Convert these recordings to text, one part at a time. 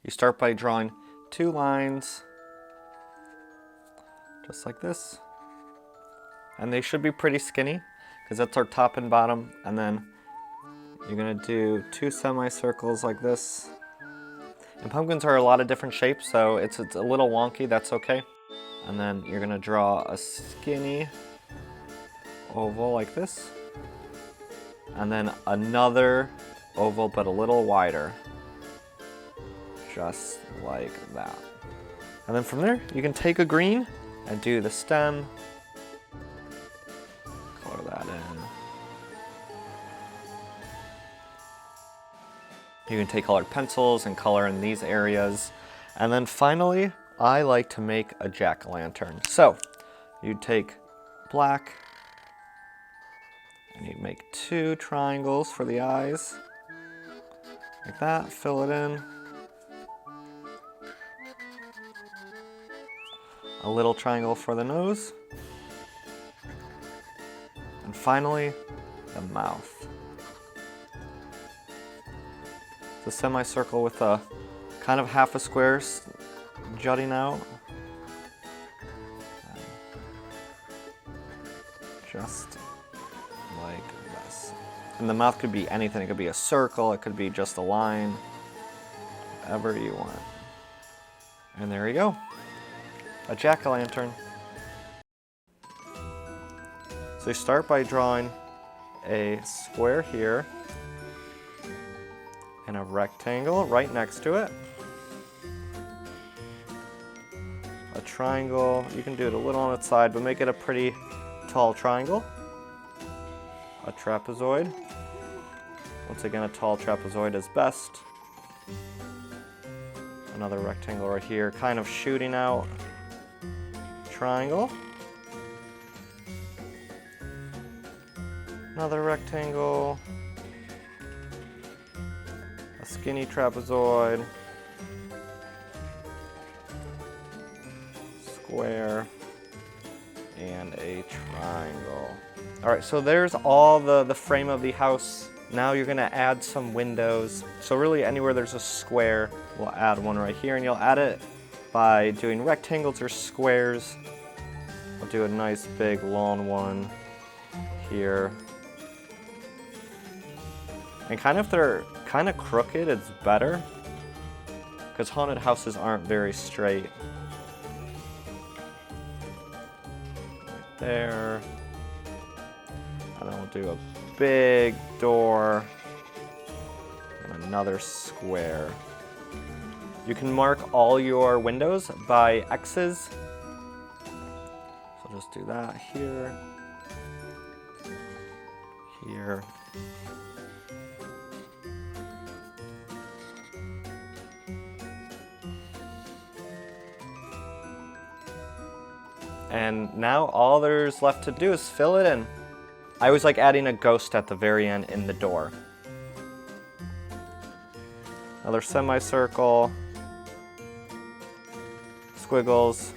You start by drawing 2 lines, just like this. And they should be pretty skinny, because that's our top and bottom. And then you're gonna do 2 semicircles like this. And pumpkins are a lot of different shapes, so it's a little wonky, that's okay. And then you're gonna draw a skinny oval like this. And then another oval, but a little wider. Just like that. And then from there, you can take a green and do the stem. Color that in. You can take colored pencils and color in these areas. And then finally, I like to make a jack-o'-lantern. So, you take black, and you make 2 triangles for the eyes. Like that, fill it in. A little triangle for the nose. And finally, the mouth. It's a semicircle with a kind of half a square jutting out. Just like this. And the mouth could be anything. It could be a circle, it could be just a line, whatever you want. And there you go. A jack-o'-lantern. So you start by drawing a square here and a rectangle right next to it. A triangle, you can do it a little on its side, but make it a pretty tall triangle. A trapezoid. Once again, a tall trapezoid is best. Another rectangle right here, kind of shooting out. Triangle. Another rectangle. A skinny trapezoid. Square. And a triangle. Alright, so there's all the frame of the house. Now you're gonna add some windows. So really anywhere there's a square, we'll add one right here, and you'll add it by doing rectangles or squares. I'll do a nice big long one here. And if they're kind of crooked, it's better, because haunted houses aren't very straight. Right there. And then we'll do a big door and another square. You can mark all your windows by X's. So just do that here, here. And now all there's left to do is fill it in. I always like adding a ghost at the very end in the door. Another semicircle, squiggles,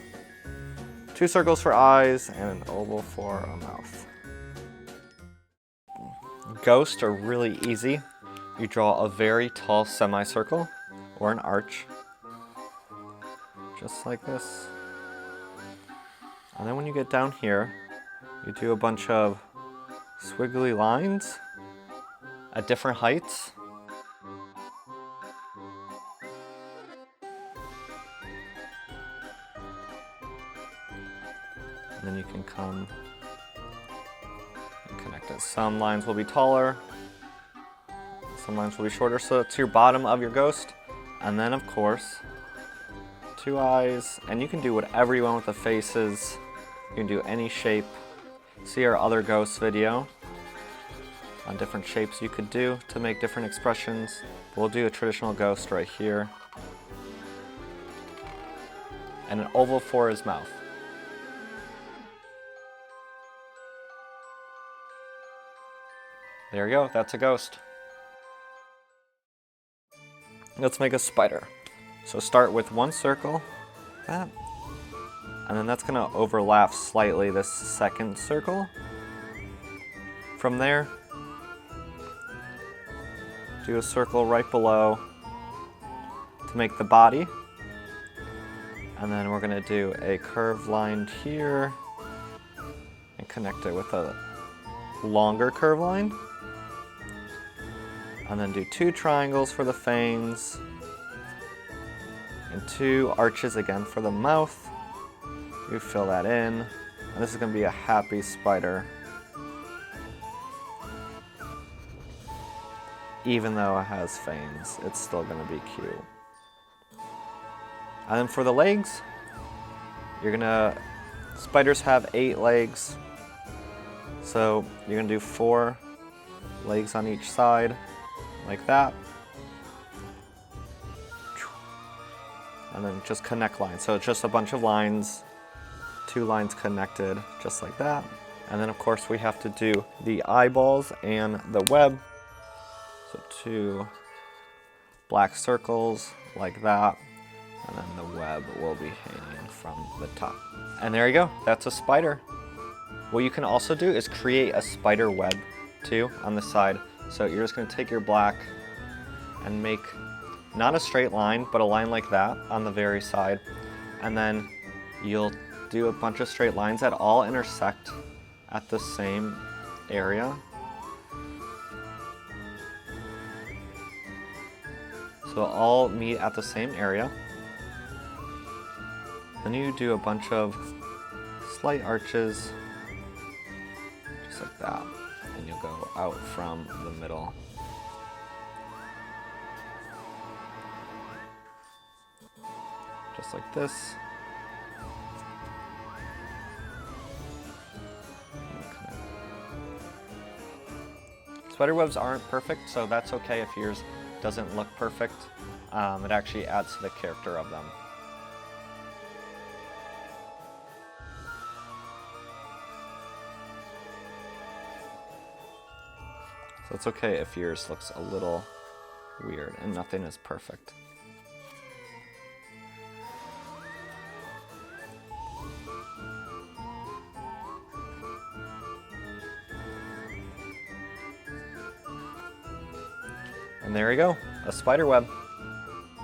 2 circles for eyes, and an oval for a mouth. Ghosts are really easy. You draw a very tall semicircle or an arch, just like this. And then when you get down here, you do a bunch of squiggly lines at different heights. And then you can come and connect it. Some lines will be taller, some lines will be shorter, so it's your bottom of your ghost. And then of course, 2 eyes, and you can do whatever you want with the faces. You can do any shape. See our other ghost video on different shapes you could do to make different expressions. We'll do a traditional ghost right here. And an oval for his mouth. There you go, that's a ghost. Let's make a spider. So start with 1 circle, like that. And then that's gonna overlap slightly this second circle. From there, do a circle right below to make the body. And then we're going to do a curved line here and connect it with a longer curved line. And then do 2 triangles for the fangs and 2 arches again for the mouth. You fill that in. And this is going to be a happy spider. Even though it has fangs, it's still going to be cute. And then for the legs, spiders have 8 legs. So you're going to do 4 legs on each side, like that. And then just connect lines. So it's just a bunch of lines, 2 lines connected, just like that. And then of course we have to do the eyeballs and the web. So 2 black circles like that, and then the web will be hanging from the top. And there you go, that's a spider. What you can also do is create a spider web too on the side. So you're just going to take your black and make not a straight line, but a line like that on the very side. And then you'll do a bunch of straight lines that all intersect at the same area. So all meet at the same area. Then you do a bunch of slight arches, just like that. And you'll go out from the middle. Just like this. Spiderwebs aren't perfect, so that's okay if yours doesn't look perfect. It actually adds to the character of them. So it's okay if yours looks a little weird and nothing is perfect. And there you go, a spider web.